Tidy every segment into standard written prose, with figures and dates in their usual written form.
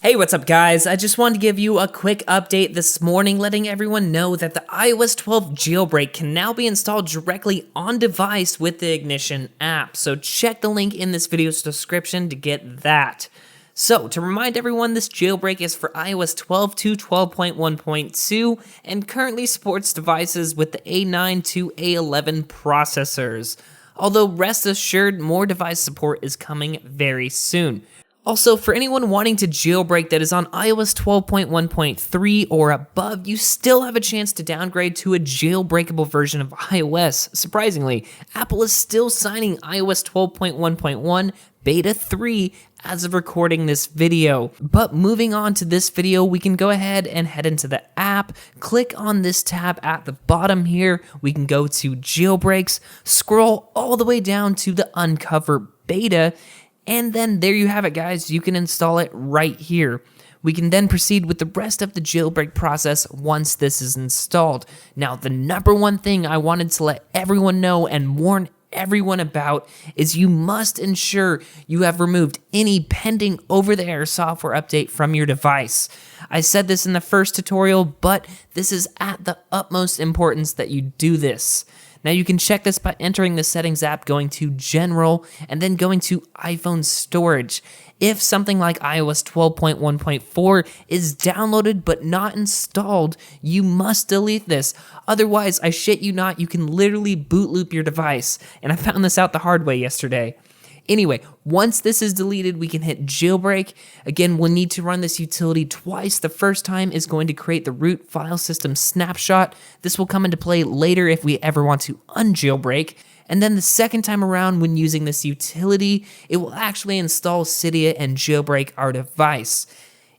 Hey, what's up guys? I just wanted to give you a quick update this morning letting everyone know that the iOS 12 jailbreak can now be installed directly on device with the Ignition app. So check the link in this video's description to get that. So to remind everyone, this jailbreak is for iOS 12 to 12.1.2 and currently supports devices with the A9 to A11 processors. Although rest assured, more device support is coming very soon. Also, for anyone wanting to jailbreak that is on iOS 12.1.3 or above, you still have a chance to downgrade to a jailbreakable version of iOS. Surprisingly, Apple is still signing iOS 12.1.1 Beta 3 as of recording this video. But moving on to this video, we can go ahead and head into the app, click on this tab at the bottom here, we can go to Jailbreaks, scroll all the way down to the Unc0ver Beta, and then there you have it guys, you can install it right here. We can then proceed with the rest of the jailbreak process once this is installed. Now the number one thing I wanted to let everyone know and warn everyone about is you must ensure you have removed any pending over-the-air software update from your device. I said this in the first tutorial, but this is at the utmost importance that you do this. Now you can check this by entering the settings app, going to general, and then going to iPhone storage. If something like iOS 12.1.4 is downloaded but not installed, you must delete this. Otherwise, I shit you not, you can literally boot loop your device. And I found this out the hard way yesterday. Anyway, once this is deleted, we can hit jailbreak. Again, we'll need to run this utility twice. The first time is going to create the root file system snapshot. This will come into play later if we ever want to unjailbreak. And then the second time around when using this utility, it will actually install Cydia and jailbreak our device.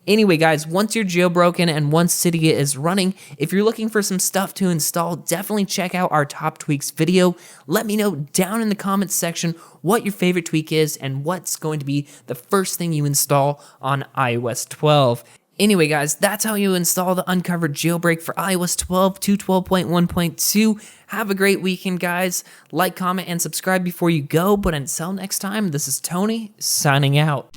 Anyway guys, once you're jailbroken and once Cydia is running, if you're looking for some stuff to install, definitely check out our top tweaks video. Let me know down in the comments section what your favorite tweak is and what's going to be the first thing you install on iOS 12. Anyway guys, that's how you install the Unc0ver Jailbreak for iOS 12 to 12.1.2. Have a great weekend guys. Like, comment, and subscribe before you go, but until next time, this is Tony signing out.